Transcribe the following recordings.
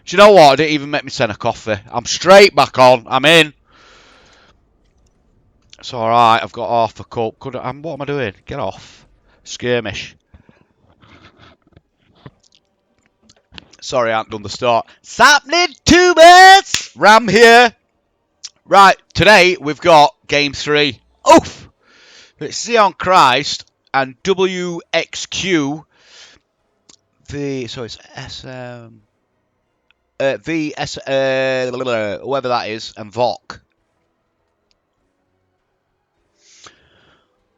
Do you know what? I didn't even make me send a coffee. I'm straight back on. I'm in. It's alright. I've got half a cup. What am I doing? Get off. Skirmish. Sorry, I haven't done the start. Sapling tubers! Ram here. Right, today we've got game 3. Oof! It's Xeon Christ and WXQ. So it's whoever that is, and VOC.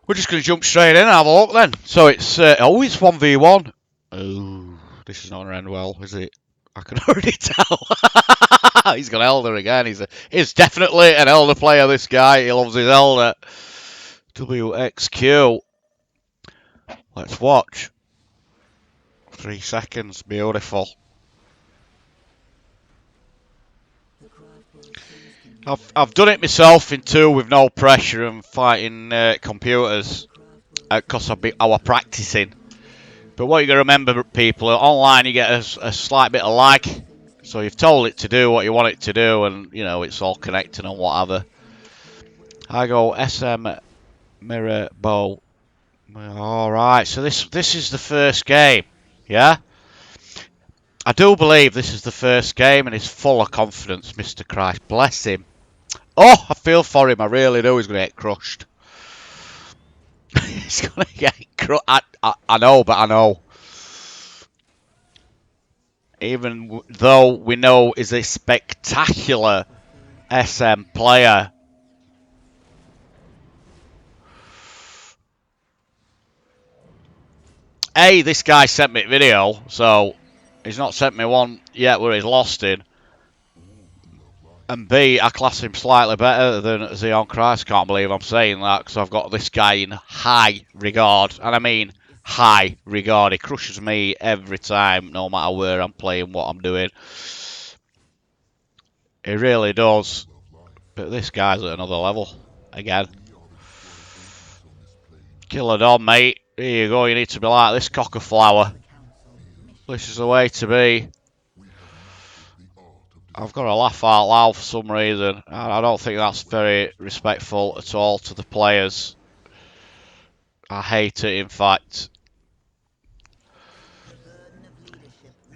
We're just going to jump straight in and have a look then. So it's always 1v1. Oh, this is not going to end well, is it? I can already tell. He's got Elder again. He's definitely an Elder player, this guy. He loves his Elder. WXQ. Let's watch. 3 seconds. Beautiful. I've done it myself in 2 with no pressure and fighting computers because I was practicing. But what you got to remember, people, online you get a slight bit of lag. So you've told it to do what you want it to do, and you know it's all connected and whatever. I go SM mirror bow. All right, so this is the first game, yeah. I do believe this is the first game, and he's full of confidence, Mr. Christ. Bless him. Oh, I feel for him. I really do. He's going to get crushed. He's going to get crushed. I know, but I know. Even though we know he's a spectacular SM player. A, this guy sent me a video, so he's not sent me one yet where he's lost in. And B, I class him slightly better than Xeon Christ. Can't believe I'm saying that because I've got this guy in high regard. And I mean high regard. He crushes me every time, no matter where I'm playing, what I'm doing. He really does. But this guy's at another level again. Killer Don, mate. Here you go. You need to be like this cocker flower. This is the way to be. I've got to laugh out loud for some reason. I don't think that's very respectful at all to the players. I hate it, in fact.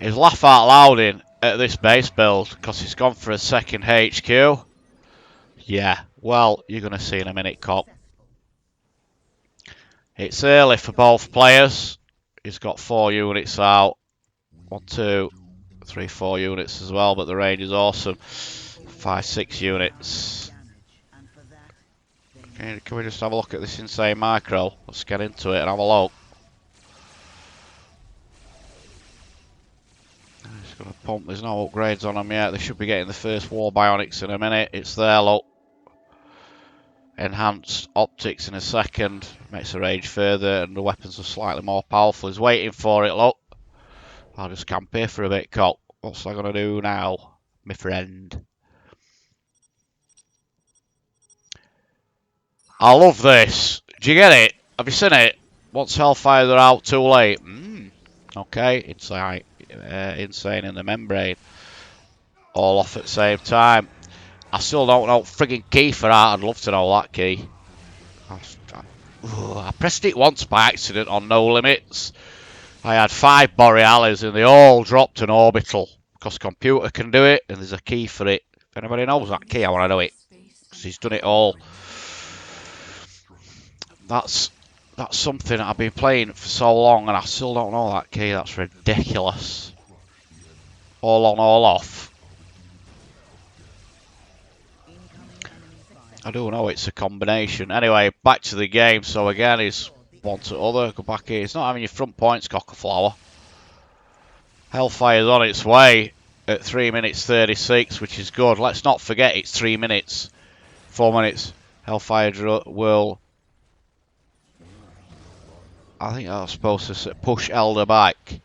He's laugh out loud in at this base build because he's gone for a second HQ. Yeah, well, you're going to see in a minute, cop. It's early for both players. He's got 4 units out. 1, 2, 3, 4 units as well, but the range is awesome. 5, 6 units. Okay, can we just have a look at this insane micro? Let's get into it and have a look. Just gonna pump. There's no upgrades on them yet. They should be getting the first war bionics in a minute. It's there, look. Enhanced optics in a second. Makes the range further and the weapons are slightly more powerful. He's waiting for it, look. I'll just camp here for a bit, cop. What's I gonna do now, my friend? I love this. Do you get it? Have you seen it? Once Hellfire they're out too late. Okay, insane in the membrane. All off at the same time. I still don't know frigging key for that. I'd love to know that key. I pressed it once by accident on No Limits. I had 5 Borealis and they all dropped an orbital. Because computer can do it and there's a key for it. If anybody knows that key, I want to know it. Because he's done it all. That's something I've been playing for so long and I still don't know that key. That's ridiculous. All on, all off. I do know it's a combination. Anyway, back to the game. So again, he's one to other. Go back here. It's not having your front points, Cockerflower. Hellfire's on its way at 3 minutes 36, which is good. Let's not forget it's 3 minutes. 4 minutes. Hellfire will... I think I was supposed to push Elder back.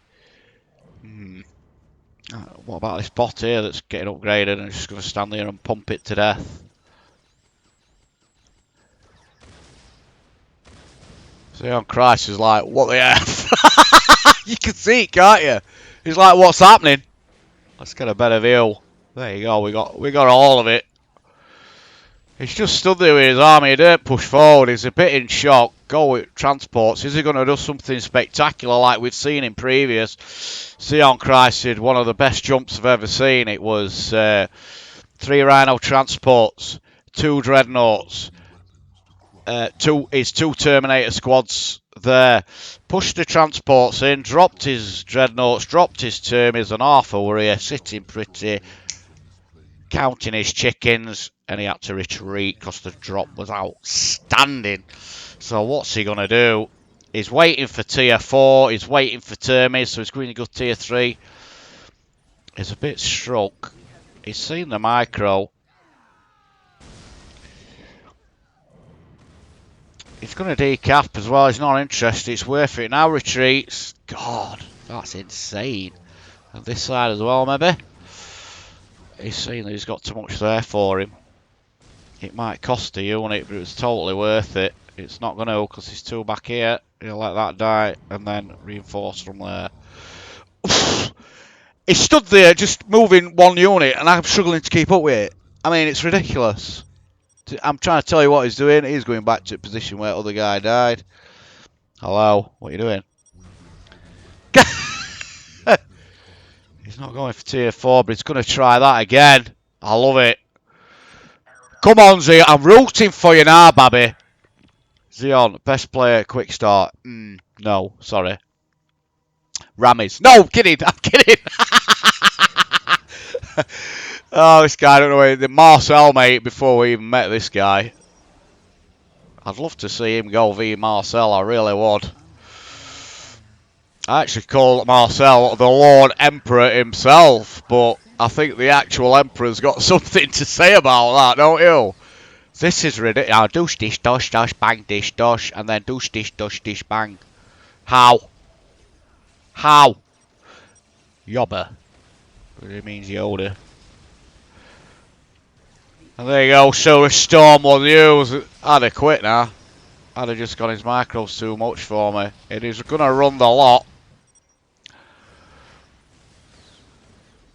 What about this bot here that's getting upgraded and just going to stand there and pump it to death? Xeon Christ is like, what the F? You can see it, can't you? He's like, what's happening? Let's get a better view. There you go. We got all of it. He's just stood there with his army. He didn't push forward. He's a bit in shock. Go with transports. Is he going to do something spectacular like we've seen in previous? Zeon Christ did one of the best jumps I've ever seen. It was 3 Rhino transports, 2 dreadnoughts, two Terminator squads there. Pushed the transports in, dropped his dreadnoughts, dropped his termies, and Arthur were here sitting pretty, counting his chickens, and he had to retreat because the drop was outstanding. So what's he going to do? He's waiting for tier 4, he's waiting for termies, so he's going to go tier 3. He's a bit struck. He's seen the micro. He's going to decap as well. He's not interested. It's worth it. Now retreats. God, that's insane. And this side as well, maybe. He's seen that he's got too much there for him. It might cost a unit, but it's totally worth it. It's not going to because he's 2 back here. He'll let that die and then reinforce from there. He stood there just moving 1 unit and I'm struggling to keep up with it. I mean, it's ridiculous. I'm trying to tell you what he's doing. He's going back to a position where the other guy died. Hello, what are you doing? He's not going for tier 4, but he's going to try that again. I love it. Come on, Zeon. I'm rooting for you now, Babby. Zeon, best player, quick start. No, sorry. Rammies. No, kidding. I'm kidding. Oh, this guy, I don't know. The Marcel, mate, before we even met this guy. I'd love to see him go v Marcel. I really would. I actually call Marcel the Lord Emperor himself, but I think the actual Emperor's got something to say about that, don't you? This is ridiculous. Oh, douche dish dosh dosh bang dish dosh and then douche dish dosh dish bang. How? How? Yobber. It means Yoda. And there you go, so a storm was used. I'd have quit now. I'd have just got his micros too much for me. It is going to run the lot.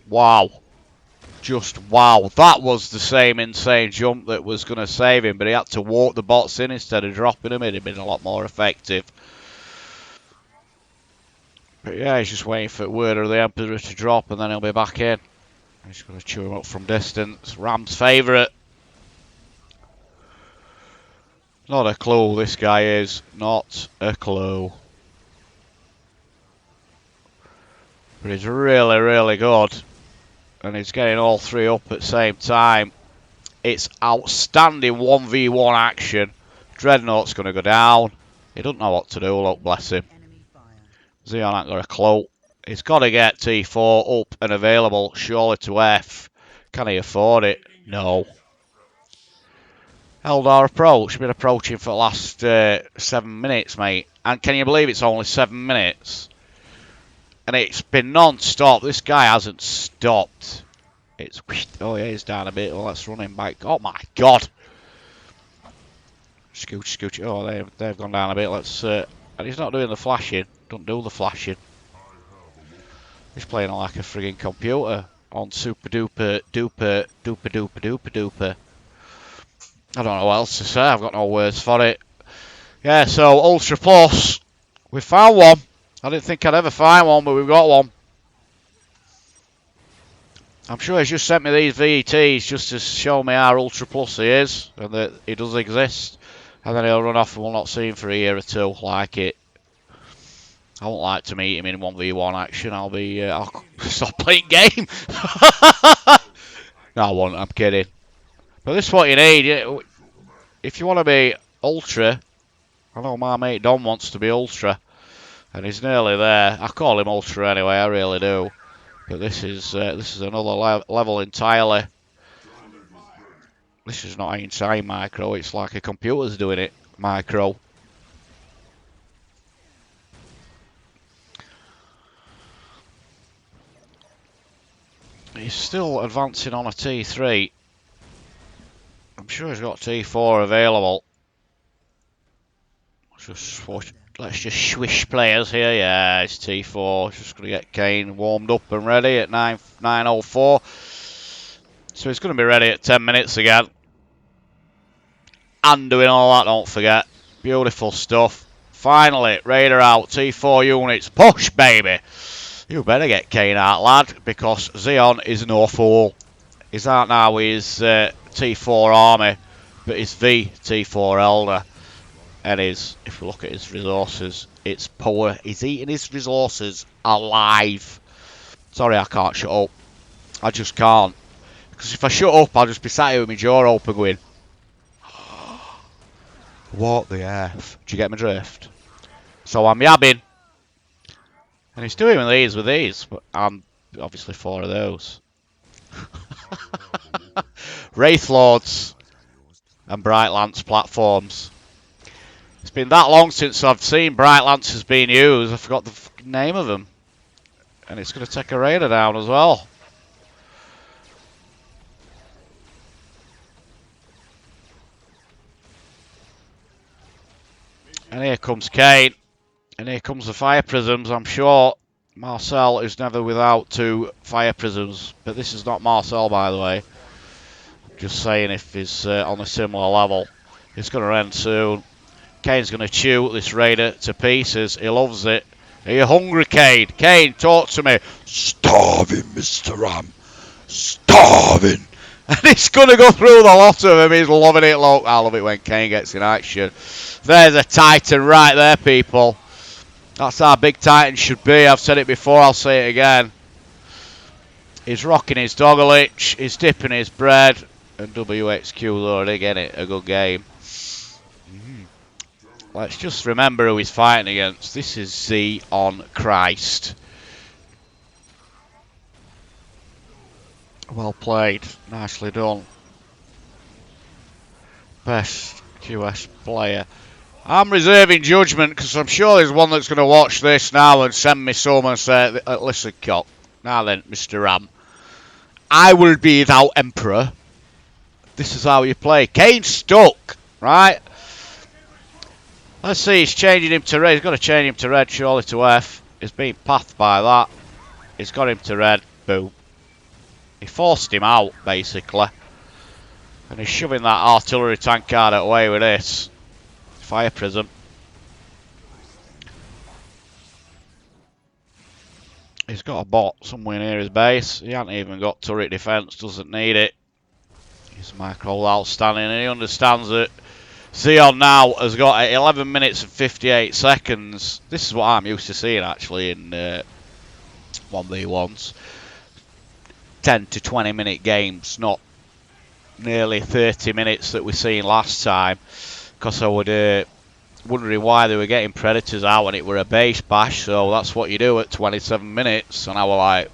Wow. Just wow. That was the same insane jump that was going to save him, but he had to walk the bots in instead of dropping them. It'd have been a lot more effective. But yeah, he's just waiting for word of the Emperor to drop and then he'll be back in. He's going to chew him up from distance. Ram's favourite. Not a clue, this guy is. Not a clue. But he's really, really good. And he's getting all 3 up at the same time. It's outstanding 1v1 action. Dreadnought's going to go down. He doesn't know what to do, look, bless him. Zeon ain't got a clue. He's got to get T4 up and available, surely to F. Can he afford it? No. Eldar approach. Been approaching for the last 7 minutes, mate. And can you believe it's only 7 minutes? And it's been non-stop. This guy hasn't stopped. It's... Oh, yeah, he's down a bit. Well, let's run him back. Oh, my God. Scooch, scooch. Oh, they've gone down a bit. Let's... and he's not doing the flashing. Don't do the flashing. He's playing like a frigging computer on super duper duper duper duper duper duper. I don't know what else to say. I've got no words for it. Yeah, so Ultra Plus. We found one. I didn't think I'd ever find one, but we've got one. I'm sure he's just sent me these VETs just to show me how Ultra Plus he is and that he does exist. And then he'll run off and we'll not see him for a year or 2 like it. I won't like to meet him in 1v1 action. I'll stop playing game. No, I won't. I'm kidding. But this is what you need. If you want to be ultra, I know my mate Don wants to be ultra, and he's nearly there. I call him ultra anyway. I really do. But this is another level entirely. This is not inside micro. It's like a computer's doing it. Micro. He's still advancing on a T3. I'm sure he's got T4 available. Let's just Let's just swish players here. Yeah, it's T4. Just going to get Kane warmed up and ready at 9:04. So he's going to be ready at 10 minutes again. And doing all that, don't forget. Beautiful stuff. Finally, Raider out. T4 units. Push, baby. You better get Kane out, lad, because Xeon is no fool. He's out now with his T4 army, but his V T4 Elder. And his, if we look at his resources, it's poor. He's eating his resources alive. Sorry, I can't shut up. I just can't. Because if I shut up, I'll just be sat here with my jaw open going, what the F? Do you get my drift? So I'm yabbing. And he's doing with these, but I'm obviously 4 of those. Wraith Lords and Bright Lance platforms. It's been that long since I've seen Bright Lances being used, I forgot the name of them. And it's going to take a Raider down as well. And here comes Kane. And here comes the Fire Prisms. I'm sure Marcel is never without 2 Fire Prisms. But this is not Marcel, by the way. Just saying if he's on a similar level. It's going to end soon. Kane's going to chew this Raider to pieces. He loves it. Are you hungry, Kane? Kane, talk to me. Starving, Mr. Ram. Starving. And he's going to go through the lot of them. He's loving it. Look, I love it when Kane gets in action. There's a Titan right there, people. That's how big Titan should be. I've said it before. I'll say it again. He's rocking his Dogalich. He's dipping his bread. And WXQ already getting it. A good game. Let's just remember who he's fighting against. This is Z on Christ. Well played. Nicely done. Best QS player. I'm reserving judgment because I'm sure there's one that's going to watch this now and send me some and say, listen, Cock. Now then, Mr. Ram. I will be thou Emperor. This is how you play. Kane's stuck, right? Let's see, he's changing him to red. He's got to change him to red, surely to F. He's being pathed by that. He's got him to red. Boom. He forced him out, basically. And he's shoving that artillery tank card away with this. Fire Prism. He's got a bot somewhere near his base. He hasn't even got turret defense, doesn't need it. His micro outstanding, and he understands it. Xeon now has got 11 minutes and 58 seconds. This is what I'm used to seeing actually in 1v1s. 10 to 20 minute games, not nearly 30 minutes that we seen last time. Because I was wondering why they were getting Predators out when it were a base bash. So that's what you do at 27 minutes. And I was like,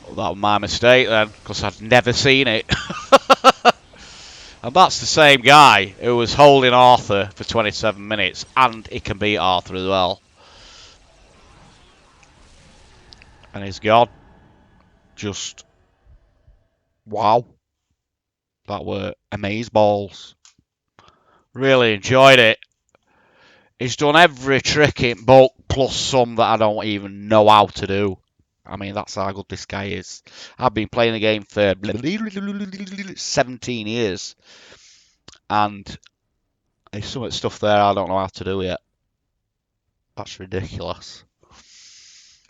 well, that was my mistake then, because I'd never seen it. And that's the same guy who was holding Arthur for 27 minutes, and he can beat Arthur as well. And he's gone. Just, wow. That were amazeballs. Really enjoyed it. He's done every trick in book, plus some that I don't even know how to do. I mean, that's how good this guy is. I've been playing the game for 17 years. And there's some stuff there I don't know how to do yet. That's ridiculous.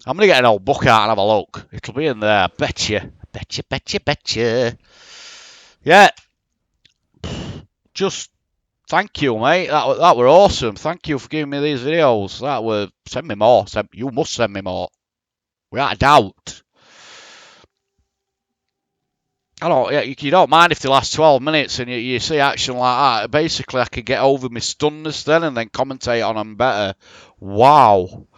I'm going to get an old book out and have a look. It'll be in there. Betcha. Betcha. Yeah. Just thank you, mate. That were awesome. Thank you for giving me these videos. That were... Send me more. You must send me more. Without a doubt. I don't, you don't mind if they last 12 minutes and you see action like that. Basically, I could get over my stunness then and then commentate on them better. Wow.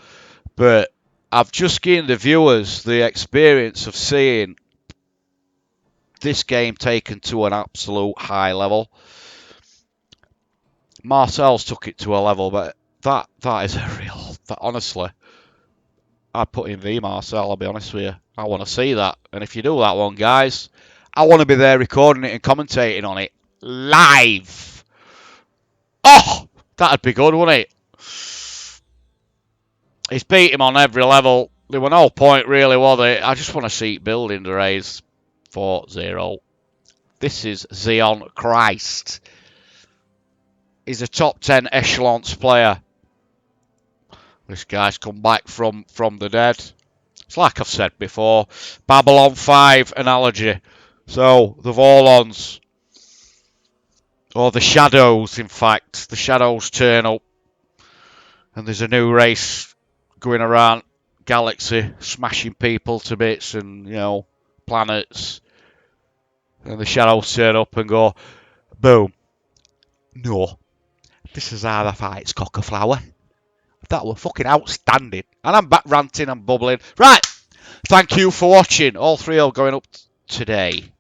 But I've just given the viewers the experience of seeing this game taken to an absolute high level. Marcel's took it to a level, but that is a real... honestly, I'd put in V Marcel, I'll be honest with you. I want to see that. And if you do that one, guys... I want to be there recording it and commentating on it live. Oh, that'd be good, wouldn't it? He's beat him on every level. There were no point really, was there? I just want to see it building to raise 4-0. This is Xeon Christ. He's a top 10 echelons player. This guy's come back from the dead. It's like I've said before, Babylon 5 analogy. So, the Vorlons, or the Shadows, in fact. The Shadows turn up, and there's a new race going around galaxy, smashing people to bits and, you know, planets. And the Shadows turn up and go, boom. No, this is how the fight's cockaflower. That were fucking outstanding. And I'm back ranting and bubbling. Right, thank you for watching. All 3 are going up today.